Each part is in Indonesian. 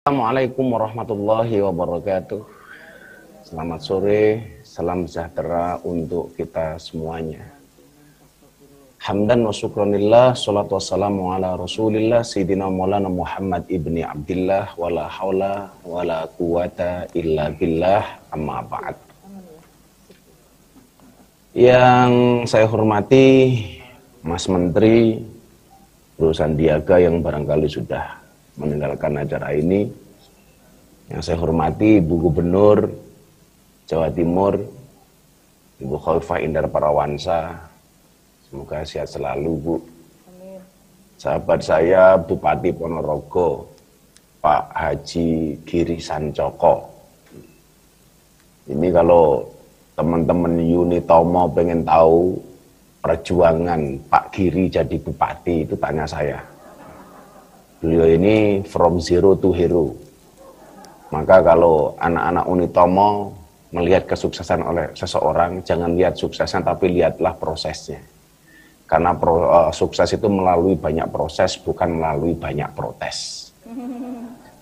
Assalamualaikum warahmatullahi wabarakatuh. Selamat sore, salam sejahtera untuk kita semuanya. Hamdan wa syukranillah, salatu wassalamu ala rasulillah, Sayyidina Maulana Muhammad ibni Abdillah, wala hawla wala quwata illa billah, amma ba'd. Yang saya hormati Mas Menteri Bro Sandiaga yang barangkali sudah meninggalkan acara ini. Yang saya hormati Ibu Gubernur Jawa Timur, Ibu Khofifah Indar Parawansa, semoga sehat selalu, Bu. Amin. Sahabat saya Bupati Ponorogo, Pak Haji Giri Sancoko. Ini kalau teman-teman Unitomo pengen tahu perjuangan Pak Giri jadi bupati, itu tanya saya. Beliau ini from zero to hero. Maka kalau anak-anak Unitomo melihat kesuksesan oleh seseorang, jangan lihat suksesnya tapi lihatlah prosesnya. Karena sukses itu melalui banyak proses, bukan melalui banyak protes.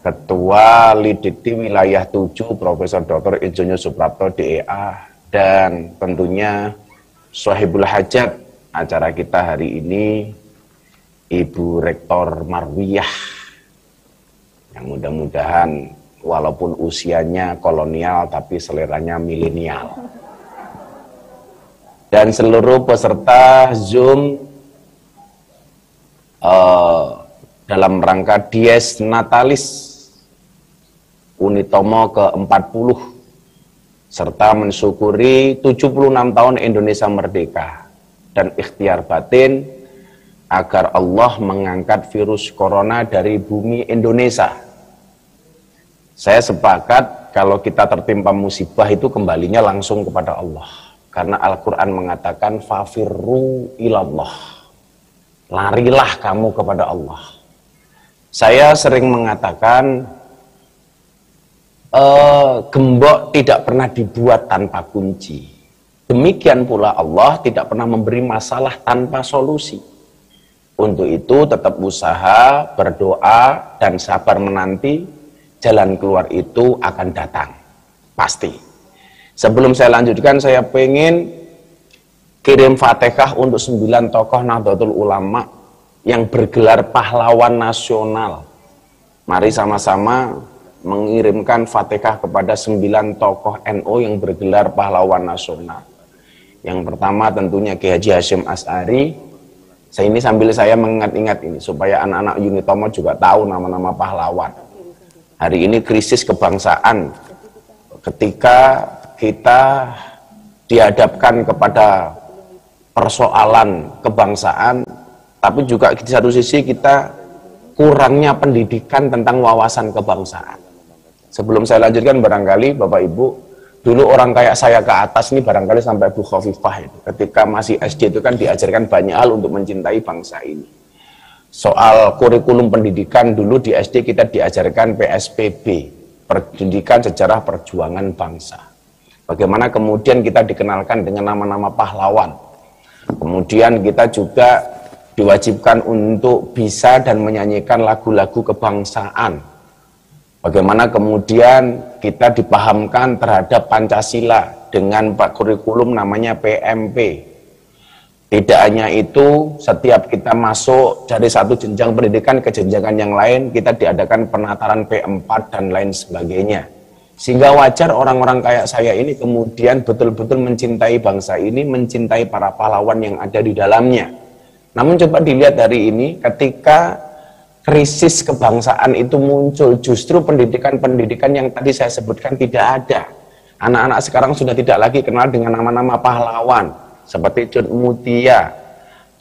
Ketua Lidikti Wilayah 7 Profesor Dr. Insinyur Suprapto DEA, dan tentunya Sohibul Hajat acara kita hari ini, Ibu Rektor Marwiyah, yang mudah-mudahan walaupun usianya kolonial tapi seleranya milenial. Dan seluruh peserta Zoom dalam rangka Dies Natalis Unitomo ke-40 serta mensyukuri 76 tahun Indonesia merdeka dan ikhtiar batin agar Allah mengangkat virus corona dari bumi Indonesia. Saya sepakat kalau kita tertimpa musibah itu kembalinya langsung kepada Allah. Karena Al-Quran mengatakan fafirru ilallah. Larilah kamu kepada Allah. Saya sering mengatakan gembok tidak pernah dibuat tanpa kunci. Demikian pula Allah tidak pernah memberi masalah tanpa solusi. Untuk itu tetap usaha, berdoa, dan sabar menanti, jalan keluar itu akan datang. Pasti. Sebelum saya lanjutkan, saya pengen kirim Fatihah untuk 9 tokoh Nahdlatul Ulama yang bergelar pahlawan nasional. Mari sama-sama mengirimkan Fatihah kepada 9 tokoh NU yang bergelar pahlawan nasional. Yang pertama tentunya Kiai Haji Hasyim Asy'ari. Ini sambil saya mengingat-ingat ini supaya anak-anak Unitomo juga tahu nama-nama pahlawan. Hari ini krisis kebangsaan, ketika kita dihadapkan kepada persoalan kebangsaan, tapi juga di satu sisi kita kurangnya pendidikan tentang wawasan kebangsaan. Sebelum saya lanjutkan, barangkali Bapak Ibu, dulu orang kayak saya ke atas ini barangkali sampai Bu Khofifah itu. Ketika masih SD itu kan diajarkan banyak hal untuk mencintai bangsa ini. Soal kurikulum pendidikan dulu di SD kita diajarkan PSPB, Pendidikan Sejarah Perjuangan Bangsa. Bagaimana kemudian kita dikenalkan dengan nama-nama pahlawan. Kemudian kita juga diwajibkan untuk bisa dan menyanyikan lagu-lagu kebangsaan. Bagaimana kemudian kita dipahamkan terhadap Pancasila dengan kurikulum namanya PMP. Tidak hanya itu, setiap kita masuk dari satu jenjang pendidikan ke jenjang yang lain, kita diadakan penataran P4 dan lain sebagainya. Sehingga wajar orang-orang kayak saya ini kemudian betul-betul mencintai bangsa ini, mencintai para pahlawan yang ada di dalamnya. Namun coba dilihat hari ini, ketika krisis kebangsaan itu muncul, justru pendidikan-pendidikan yang tadi saya sebutkan tidak ada. Anak-anak sekarang sudah tidak lagi kenal dengan nama-nama pahlawan seperti Cut Mutia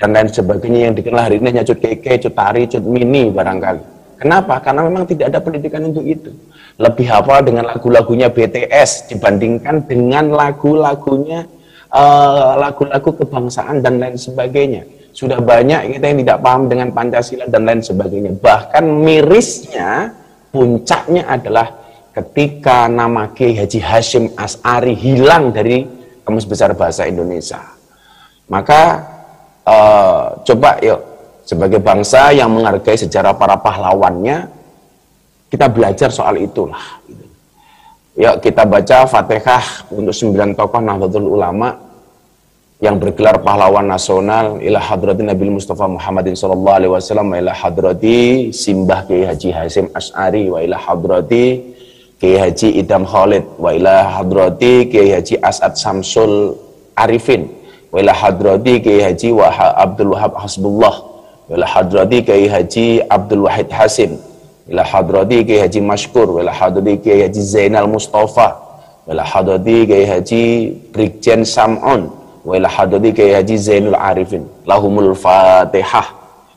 dan lain sebagainya yang dikenal hari ini hanya Cut Keke, Cut Tari, Cut Mini barangkali. Kenapa? Karena memang tidak ada pendidikan untuk itu. Lebih hafal dengan lagu-lagunya BTS dibandingkan dengan lagu-lagunya lagu-lagu kebangsaan dan lain sebagainya. Sudah banyak kita yang tidak paham dengan Pancasila dan lain sebagainya. Bahkan mirisnya, puncaknya adalah ketika nama Kiai Haji Hasyim Asy'ari hilang dari Kamus Besar Bahasa Indonesia. Maka coba yuk, sebagai bangsa yang menghargai sejarah para pahlawannya, Kita belajar soal itulah. Ya, kita baca Fatihah untuk 9 tokoh Nahdlatul Ulama yang bergelar pahlawan nasional, ila hadrati Nabi Mustafa Muhammadin sallallahu alaihi wasallam, wa ila hadrati Simbah Kiai Haji Hasyim Asy'ari, wa ila hadrati Kiai Haji Idham Khalid, wa ila hadrati Kiai Haji As'ad Samsul Arifin, wa ila hadrati Kiai Haji Abdul Wahab Hasbullah, wa ila hadrati Kiai Haji Abdul Wahid Hasim, ila hadrati Kiai Haji Mashkur, ila hadrati Kiai Haji Zainal Mustafa, ila hadrati Kiai Haji Brigjen Sam'un, ila hadrati Kiai Haji Zainul Arifin. Lahumul Fatihah.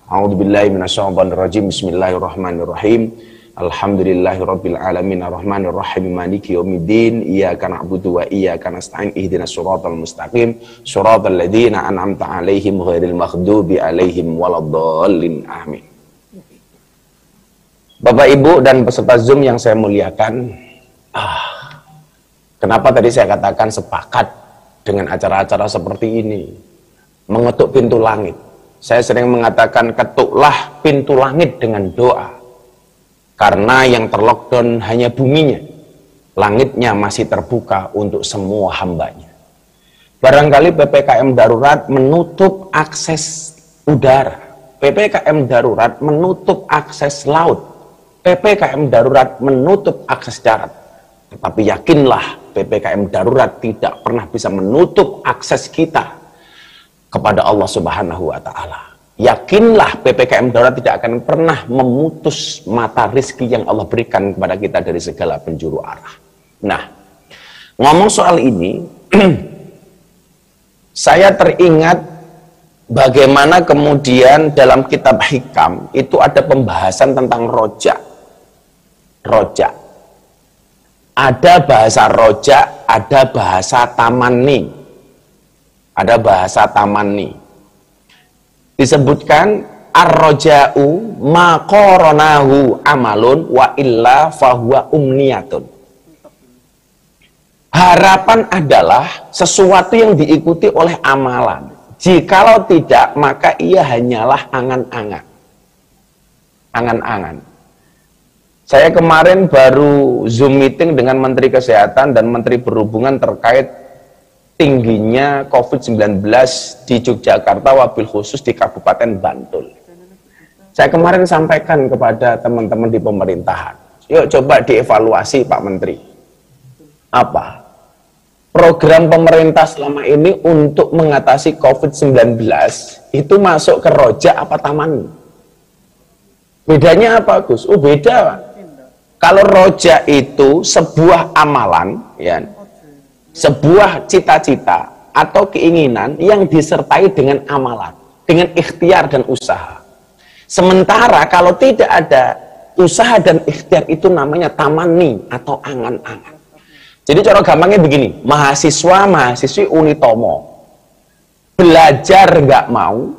A'udzubillahi minasyaitonir rajim. Bismillahirrahmanirrahim. Alhamdulillahirabbil alamin arrahmanir rahim maliki yaumiddin iyyaka na'budu wa iyyaka nasta'in ihdinas siratal mustaqim siratal ladzina an'amta 'alaihim ghairil maghdubi 'alaihim waladdallin. Amin. Bapak Ibu dan peserta Zoom yang saya muliakan, kenapa tadi saya katakan sepakat dengan acara-acara seperti ini, mengetuk pintu langit. Saya sering mengatakan ketuklah pintu langit dengan doa, karena yang terlockdown hanya buminya, langitnya masih terbuka untuk semua hambanya. Barangkali PPKM darurat menutup akses udara, PPKM darurat menutup akses laut, PPKM darurat menutup akses darat. Tetapi yakinlah, PPKM darurat tidak pernah bisa menutup akses kita kepada Allah Subhanahu wa Ta'ala. Yakinlah, PPKM darurat tidak akan pernah memutus mata rizki yang Allah berikan kepada kita dari segala penjuru arah. Nah, ngomong soal ini, saya teringat bagaimana kemudian dalam kitab Hikam itu ada pembahasan tentang rojak. Rojak. Ada bahasa rojak, ada bahasa tamanni. Ada bahasa tamanni. Disebutkan ar-roja'u ma qoronahu amalun wa illa fahuwa umniyatun. Harapan adalah sesuatu yang diikuti oleh amalan. Jikalau tidak, maka ia hanyalah angan-angan. Angan-angan. Saya kemarin baru Zoom meeting dengan Menteri Kesehatan dan Menteri Perhubungan terkait tingginya COVID-19 di Yogyakarta, wabil khusus di Kabupaten Bantul. Saya kemarin sampaikan kepada teman-teman di pemerintahan, yuk coba dievaluasi Pak Menteri. Apa? Program pemerintah selama ini untuk mengatasi COVID-19 itu masuk ke rojak apa taman? Bedanya apa, Gus? Oh, beda, Pak. Kalau rojak itu sebuah amalan, ya, sebuah cita-cita atau keinginan yang disertai dengan amalan, dengan ikhtiar dan usaha. Sementara kalau tidak ada usaha dan ikhtiar, itu namanya tamani atau angan-angan. Jadi cara gampangnya begini, mahasiswa-mahasiswi Unitomo belajar nggak mau,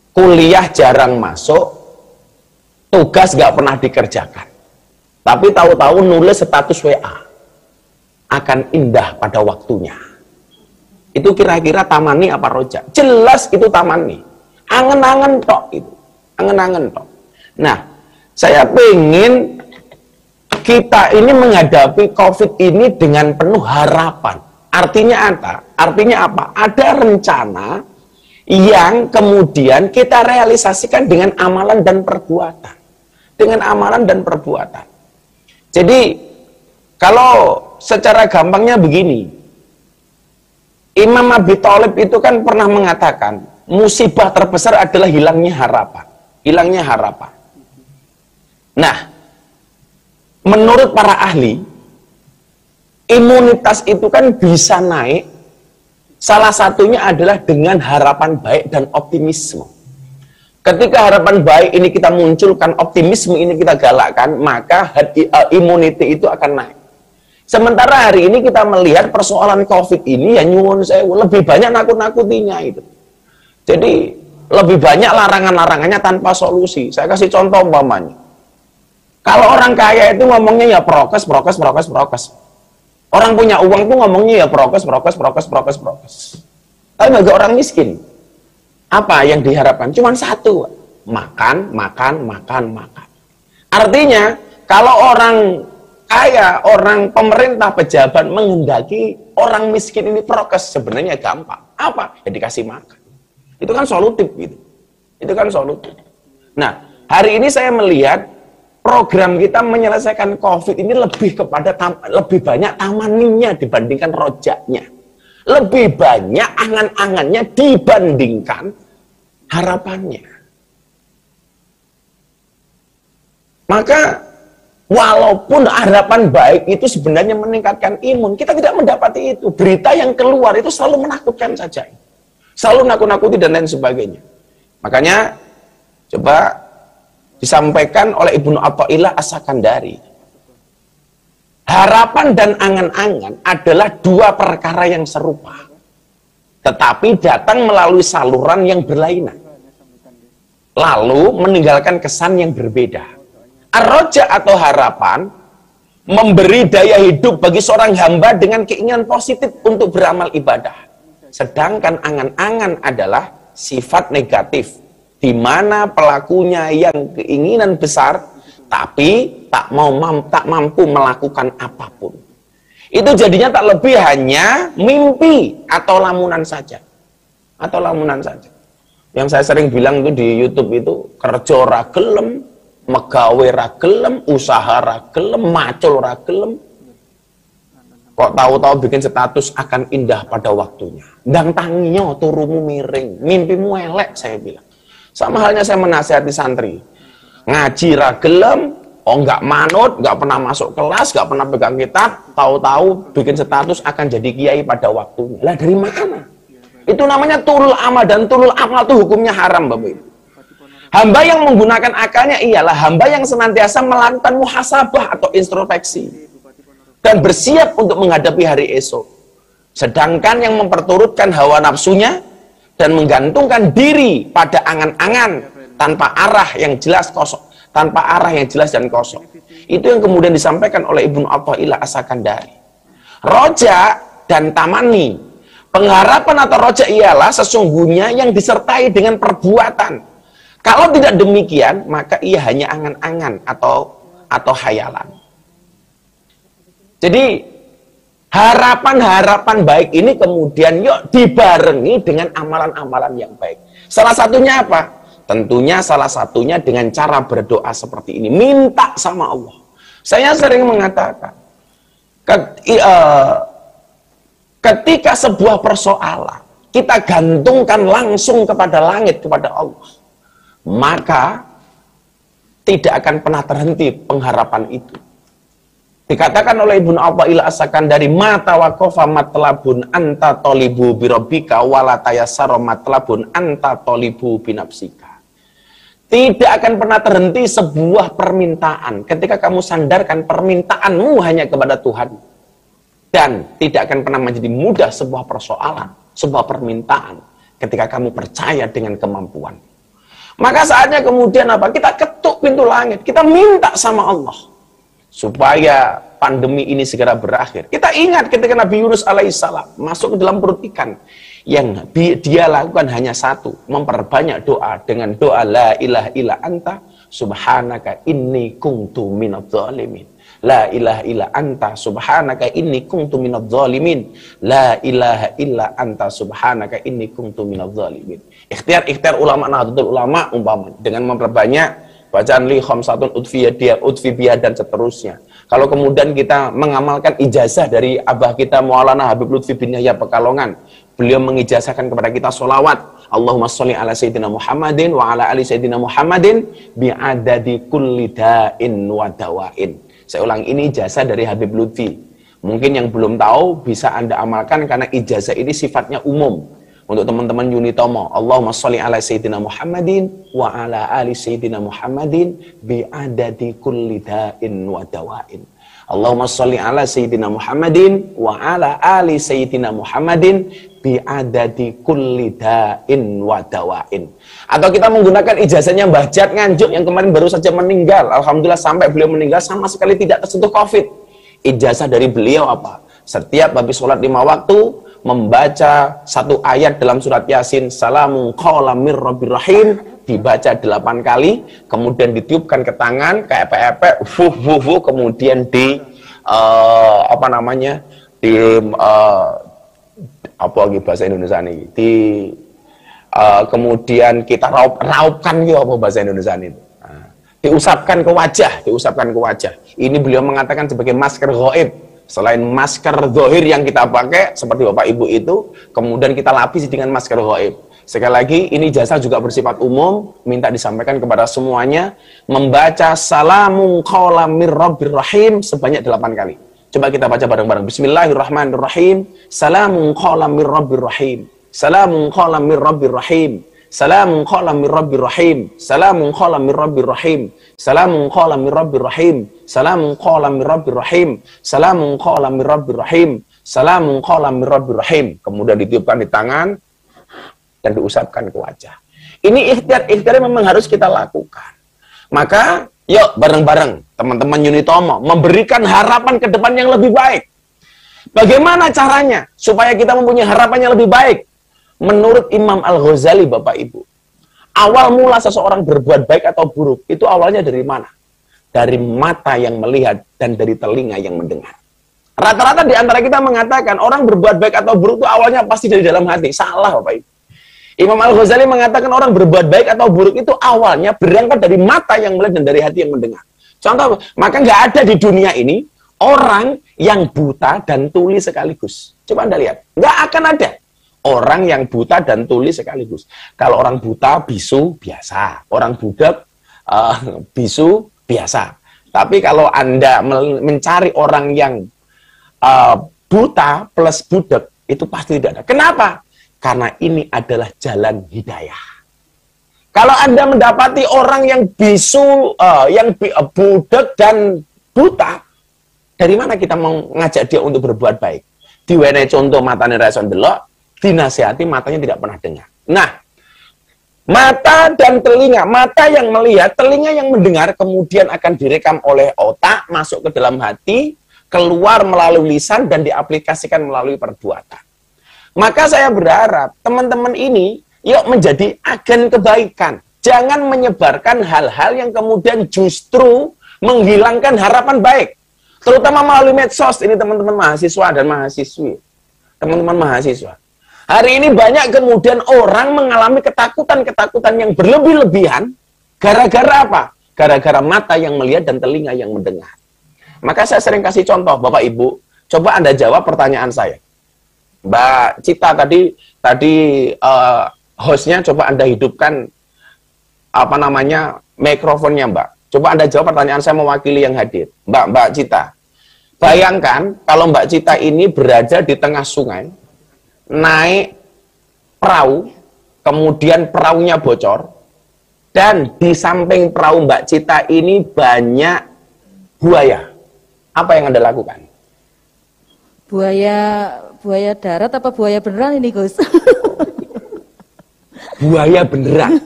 kuliah jarang masuk, tugas nggak pernah dikerjakan. Tapi tahu-tahu nulis status WA, akan indah pada waktunya. Itu kira-kira tamani apa rojak? Jelas itu tamani. Angen-angen tok itu. Angen-angen tok. Nah, saya pengen kita ini menghadapi COVID ini dengan penuh harapan. Artinya apa? Artinya apa? Ada rencana yang kemudian kita realisasikan dengan amalan dan perbuatan. Dengan amalan dan perbuatan. Jadi, kalau secara gampangnya begini, Imam Abi Thalib itu kan pernah mengatakan, musibah terbesar adalah hilangnya harapan. Hilangnya harapan. Nah, menurut para ahli, imunitas itu kan bisa naik, salah satunya adalah dengan harapan baik dan optimisme. Ketika harapan baik ini kita munculkan, optimisme ini kita galakkan, maka immunity itu akan naik. Sementara hari ini kita melihat persoalan COVID ini, ya nyuwun saya lebih banyak nakut-nakutinya itu. Jadi lebih banyak larangan-larangannya tanpa solusi. Saya kasih contoh umpamanya. Kalau orang kaya itu ngomongnya ya prokes. Orang punya uang itu ngomongnya ya prokes. Tapi bagi orang miskin, apa yang diharapkan? Cuma satu, makan. Artinya Kalau orang kaya, orang pemerintah, pejabat menghendaki orang miskin ini prokes, sebenarnya gampang. Apa? Ya dikasih makan. Itu kan solutif gitu. Itu kan solutif. Nah, hari ini saya melihat program kita menyelesaikan COVID ini lebih kepada lebih banyak tamaninya dibandingkan rojaknya. Lebih banyak angan-angannya dibandingkan harapannya. Maka walaupun harapan baik itu sebenarnya meningkatkan imun, kita tidak mendapati itu. Berita yang keluar itu selalu menakutkan saja. Selalu nakut-nakuti dan lain sebagainya. Makanya coba disampaikan oleh Ibnu Athaillah As-Sakandari. Harapan dan angan-angan adalah dua perkara yang serupa. Tetapi datang melalui saluran yang berlainan. Lalu meninggalkan kesan yang berbeda. Ar-roja atau harapan memberi daya hidup bagi seorang hamba dengan keinginan positif untuk beramal ibadah. Sedangkan angan-angan adalah sifat negatif, di mana pelakunya yang keinginan besar, tapi tak mampu melakukan apapun. Itu jadinya tak lebih hanya mimpi atau lamunan saja. Atau lamunan saja. Yang saya sering bilang itu di YouTube itu, kerja ora gelem, megawe ra gelem, usaha ra gelem, macul ra gelem. Kok tahu-tahu bikin status akan indah pada waktunya. Ndang tanginya turumu miring, mimpimu elek, saya bilang. Sama halnya saya menasihati santri. Ngaji ra gelem, oh nggak manut, nggak pernah masuk kelas, nggak pernah pegang kitab, tahu-tahu bikin status akan jadi kiai pada waktunya. Lah dari mana? Itu namanya tulul amal, dan tulul amal itu hukumnya haram, Bapak Ibu. Hamba yang menggunakan akalnya ialah hamba yang senantiasa melakukan muhasabah atau introspeksi dan bersiap untuk menghadapi hari esok. Sedangkan yang memperturutkan hawa nafsunya dan menggantungkan diri pada angan-angan tanpa arah yang jelas kosong, tanpa arah yang jelas dan kosong. Itu yang kemudian disampaikan oleh Ibnu Athaillah As-Sakandari. Roja dan tamani, pengharapan atau roja ialah sesungguhnya yang disertai dengan perbuatan. Kalau tidak demikian, maka ia hanya angan-angan atau hayalan. Jadi harapan-harapan baik ini kemudian yuk dibarengi dengan amalan-amalan yang baik. Salah satunya apa? Tentunya salah satunya dengan cara berdoa seperti ini. Minta sama Allah. Saya sering mengatakan, ketika sebuah persoalan kita gantungkan langsung kepada langit, kepada Allah, maka tidak akan pernah terhenti pengharapan itu. Dikatakan oleh Ibnu Athaillah As-Sakandari, mata waqafa matlabun anta tolibu birabbika wala tayassara matlabun anta tolibu binafsika. Tidak akan pernah terhenti sebuah permintaan ketika kamu sandarkan permintaanmu hanya kepada Tuhan. Dan tidak akan pernah menjadi mudah sebuah persoalan, sebuah permintaan ketika kamu percaya dengan kemampuan. Maka saatnya kemudian apa? Kita ketuk pintu langit, kita minta sama Allah supaya pandemi ini segera berakhir. Kita ingat ketika Nabi Yunus alaihissalam masuk ke dalam perut ikan, yang dia lakukan hanya satu, memperbanyak doa dengan doa la ilaha illa anta subhanaka inni kuntu minadz zalimin. La ilaha illa anta subhanaka inni kuntu minadz zalimin. La ilaha illa anta subhanaka inni kuntu minadz zalimin. Ikhtiar ulama Nahdlatul Ulama umpama dengan memperbanyak bacaan li khamsatun udfi biha dan seterusnya. Kalau kemudian kita mengamalkan ijazah dari abah kita Maulana Habib Lutfi bin Yahya Pekalongan, beliau mengijazahkan kepada kita sholawat Allahumma sholli ala sayyidina Muhammadin wa ala ali sayyidina Muhammadin bi'adadi kulli da'in wa dawain. Saya ulang, ini ijazah dari Habib Lutfi. Mungkin yang belum tahu bisa Anda amalkan karena ijazah ini sifatnya umum. Untuk teman-teman Unitomo, Allahumma sholli ala sayyidina Muhammadin wa ala ali sayyidina Muhammadin bi'adadi kulli da'in wa dawain. Allahumma sholli ala sayyidina Muhammadin wa ala ali sayyidina Muhammadin bi'adadi kulli da'in wa dawain. Atau kita menggunakan ijazahnya Mbah Jat Nganjuk yang kemarin baru saja meninggal. Alhamdulillah sampai beliau meninggal sama sekali tidak tersentuh COVID. Ijazah dari beliau apa? Setiap habis sholat 5 waktu membaca satu ayat dalam surat Yasin, salamun qawlam mir rabbir rahim, dibaca 8 kali, kemudian ditiupkan ke tangan, kayak epek-epek, kemudian di apa namanya, di apa lagi bahasa Indonesia ini, di kemudian kita raupkan gitu, apa bahasa Indonesia itu, diusapkan ke wajah. Ini beliau mengatakan sebagai masker ghaib. Selain masker zahir yang kita pakai seperti Bapak Ibu itu, kemudian kita lapisi dengan masker ghaib. Sekali lagi, ini jasa juga bersifat umum, minta disampaikan kepada semuanya, membaca salamun qawlam mir rabbir rahim sebanyak 8 kali. Coba kita baca bareng-bareng. Bismillahirrahmanirrahim. Salamun qawlam mir rabbir rahim. Salamun qawlam mir rabbir rahim. Salamun qawlam mir rabbir rahim. Salamun qawlam mir rabbir rahim. Salamun qawlam mir rabbir rahim. Salamun qawlam mir rabbir rahim. Salamun qawlam mir rabbir rahim. Salamun qawlam mir rabbir rahim. Kemudian ditiupkan di tangan dan diusapkan ke wajah. Ini ikhtiar memang harus kita lakukan. Maka yuk bareng-bareng teman-teman Unitomo memberikan harapan ke depan yang lebih baik. Bagaimana caranya supaya kita mempunyai harapan yang lebih baik? Menurut Imam Al-Ghazali, Bapak Ibu, awal mula seseorang berbuat baik atau buruk, itu awalnya dari mana? Dari mata yang melihat dan dari telinga yang mendengar. Rata-rata di antara kita mengatakan orang berbuat baik atau buruk itu awalnya pasti dari dalam hati. Salah, Bapak Ibu. Imam Al-Ghazali mengatakan orang berbuat baik atau buruk itu awalnya berangkat dari mata yang melihat dan dari hati yang mendengar. Contoh, maka nggak ada di dunia ini orang yang buta dan tuli sekaligus. Coba Anda lihat, nggak akan ada orang yang buta dan tuli sekaligus. Kalau orang buta, bisu, biasa. Orang budak, bisu, biasa. Tapi kalau Anda mencari orang yang buta plus budak, itu pasti tidak ada. Kenapa? Karena ini adalah jalan hidayah. Kalau Anda mendapati orang yang bisu, yang budak dan buta, dari mana kita mau ngajak dia untuk berbuat baik? Diwenehi contoh matanya raison delok, dinasihati matanya tidak pernah dengar. Nah, mata dan telinga, mata yang melihat, telinga yang mendengar, kemudian akan direkam oleh otak, masuk ke dalam hati, keluar melalui lisan, dan diaplikasikan melalui perbuatan. Maka saya berharap teman-teman ini yuk menjadi agen kebaikan. Jangan menyebarkan hal-hal yang kemudian justru menghilangkan harapan baik. Terutama melalui medsos ini teman-teman mahasiswa dan mahasiswi. Teman-teman mahasiswa. Hari ini banyak kemudian orang mengalami ketakutan-ketakutan yang berlebih-lebihan. Gara-gara apa? Gara-gara mata yang melihat dan telinga yang mendengar. Maka saya sering kasih contoh, Bapak Ibu. Coba Anda jawab pertanyaan saya. Mbak Cita tadi hostnya, coba Anda hidupkan apa namanya mikrofonnya, Mbak. Coba Anda jawab pertanyaan saya mewakili yang hadir. Mbak Cita, bayangkan kalau Mbak Cita ini berada di tengah sungai, naik perahu, kemudian perahunya bocor, dan di samping perahu Mbak Cita ini banyak buaya. Apa yang Anda lakukan? Buaya darat apa buaya beneran ini, Gus? Buaya beneran.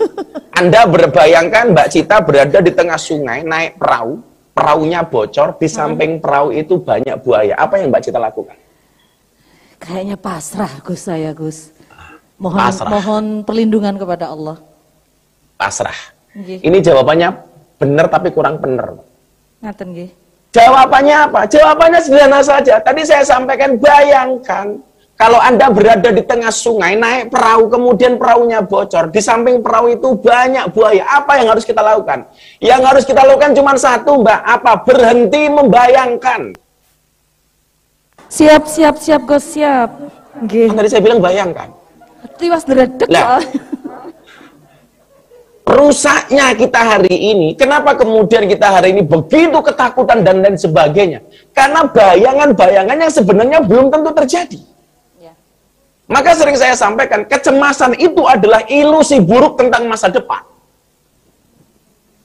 Anda berbayangkan Mbak Cita berada di tengah sungai, naik perahu, perahunya bocor, di samping perahu itu banyak buaya. Apa yang Mbak Cita lakukan? Kayaknya pasrah, Gus, saya, Gus. Pasrah. Mohon perlindungan kepada Allah. Pasrah. Nggih. Ini jawabannya benar tapi kurang benar. Ngaten nggih. Jawabannya apa? Jawabannya sederhana saja. Tadi saya sampaikan, bayangkan kalau Anda berada di tengah sungai, naik perahu, kemudian perahunya bocor. Di samping perahu itu banyak buaya. Apa yang harus kita lakukan? Yang harus kita lakukan cuma satu, Mbak. Apa? Berhenti membayangkan. Siap, Gus, siap. Nggih. Tadi saya bilang bayangkan. Tiwas dredeg. Lah, rusaknya kita hari ini, kenapa kemudian kita hari ini begitu ketakutan dan lain sebagainya? Karena bayangan-bayangan yang sebenarnya belum tentu terjadi. Ya. Maka sering saya sampaikan, kecemasan itu adalah ilusi buruk tentang masa depan.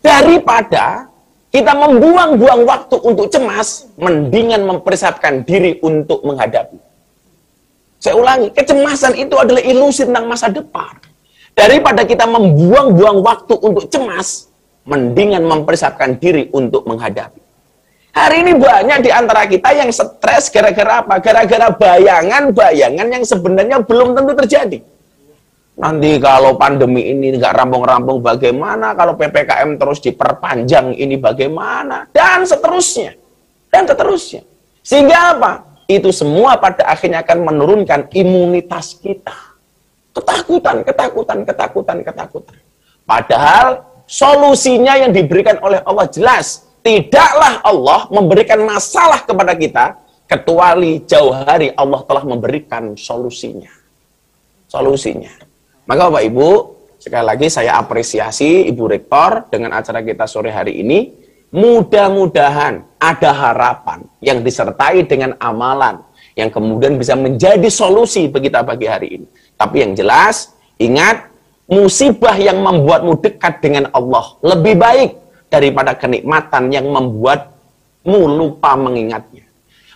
Daripada kita membuang-buang waktu untuk cemas, mendingan mempersiapkan diri untuk menghadapi. Saya ulangi, kecemasan itu adalah ilusi tentang masa depan. Daripada kita membuang-buang waktu untuk cemas, mendingan mempersiapkan diri untuk menghadapi. Hari ini banyak di antara kita yang stres gara-gara apa? Gara-gara bayangan-bayangan yang sebenarnya belum tentu terjadi. Nanti kalau pandemi ini nggak rampung-rampung bagaimana? Kalau PPKM terus diperpanjang ini bagaimana? Dan seterusnya. Dan seterusnya. Sehingga apa? Itu semua pada akhirnya akan menurunkan imunitas kita. Ketakutan. Padahal solusinya yang diberikan oleh Allah jelas. Tidaklah Allah memberikan masalah kepada kita, kecuali jauh hari Allah telah memberikan solusinya. Maka Bapak Ibu, sekali lagi saya apresiasi Ibu Rektor dengan acara kita sore hari ini. Mudah-mudahan ada harapan yang disertai dengan amalan yang kemudian bisa menjadi solusi bagi kita pagi hari ini. Tapi yang jelas, ingat, musibah yang membuatmu dekat dengan Allah lebih baik daripada kenikmatan yang membuatmu lupa mengingatnya.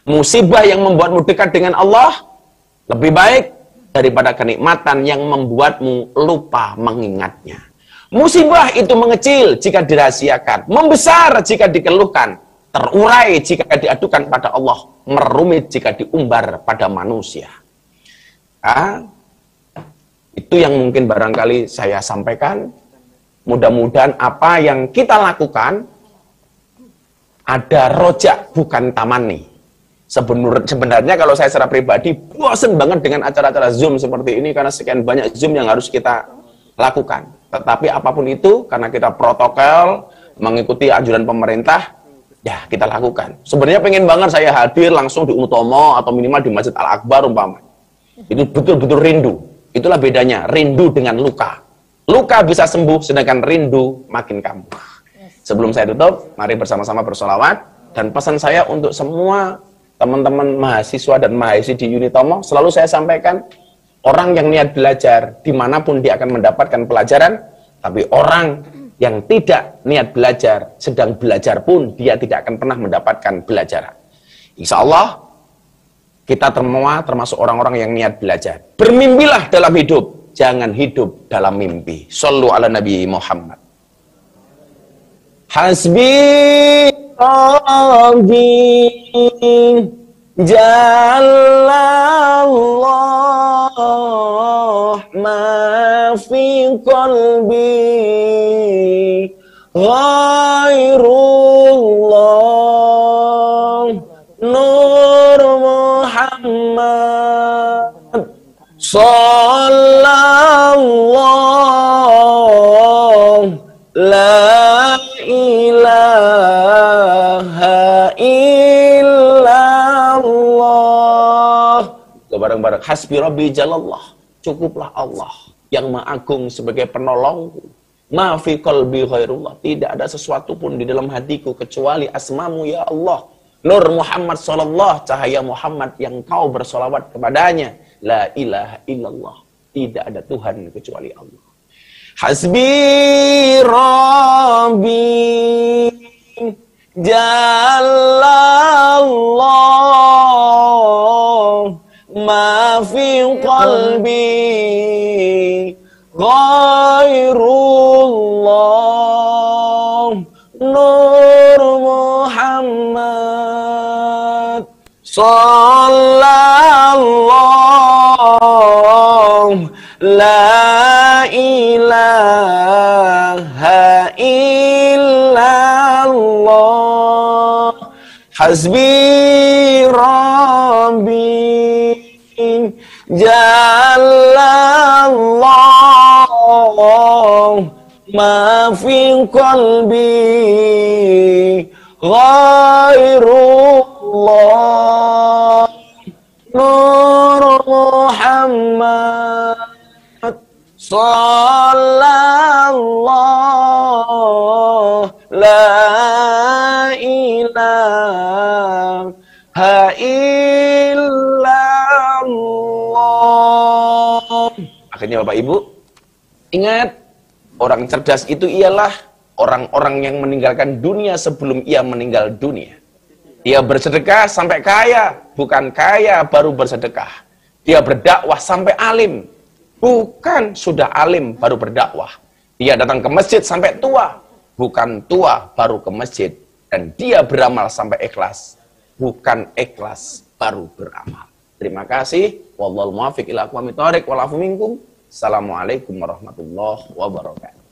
Musibah yang membuatmu dekat dengan Allah lebih baik daripada kenikmatan yang membuatmu lupa mengingatnya. Musibah itu mengecil jika dirahasiakan, membesar jika dikeluhkan, terurai jika diadukan pada Allah, merumit jika diumbar pada manusia. Itu yang mungkin barangkali saya sampaikan. Mudah-mudahan apa yang kita lakukan ada rojak bukan tamani. Sebenarnya kalau saya secara pribadi bosen banget dengan acara-acara Zoom seperti ini karena sekian banyak Zoom yang harus kita lakukan. Tetapi apapun itu, karena kita protokol, mengikuti anjuran pemerintah, ya kita lakukan. Sebenarnya pengen banget saya hadir langsung di Utomo atau minimal di Masjid Al-Akbar umpamanya. Itu betul-betul rindu. Itulah bedanya, rindu dengan luka. Luka bisa sembuh, sedangkan rindu makin kambuh. Sebelum saya tutup, mari bersama-sama bersolawat. Dan pesan saya untuk semua teman-teman mahasiswa dan mahasiswi di Unitomo, selalu saya sampaikan, orang yang niat belajar, dimanapun dia akan mendapatkan pelajaran, tapi orang yang tidak niat belajar, sedang belajar pun, dia tidak akan pernah mendapatkan pelajaran. Insya Allah, kita semua termasuk orang-orang yang niat belajar. Bermimpilah dalam hidup, jangan hidup dalam mimpi. Shallu ala Nabi Muhammad. Hasbi Rabbi Jalallah ma fi qalbi ghairullah Nur Muhammad Sallallahu la ilaha illallah. Bareng-bareng hasbi rabbi jalallah, cukuplah Allah yang maha agung sebagai penolongku. Ma fi qalbi ghairullah, tidak ada sesuatu pun di dalam hatiku kecuali asmamu ya Allah. Nur Muhammad sallallahu, cahaya Muhammad yang kau bersolawat kepadanya. La ilaha illallah, tidak ada Tuhan kecuali Allah. Hasbi Rabbi Jalallah ma fi qalbi ghairullah Nur Muhammad Sallallahu la ilaha illallah. Hasbi Rabbi Jalallah ma fi qalbi ghairullah Nur Muhammad Sallallahu la ilaha illallah. Akhirnya Bapak Ibu, ingat, orang cerdas itu ialah orang-orang yang meninggalkan dunia sebelum ia meninggal dunia. Dia bersedekah sampai kaya, bukan kaya baru bersedekah. Dia berdakwah sampai alim, bukan sudah alim baru berdakwah. Dia datang ke masjid sampai tua, bukan tua baru ke masjid. Dan dia beramal sampai ikhlas, bukan ikhlas baru beramal. Terima kasih. Wallahul muwaffiq ila aqwamit thoriq wal afu minkum. Assalamualaikum warahmatullahi wabarakatuh.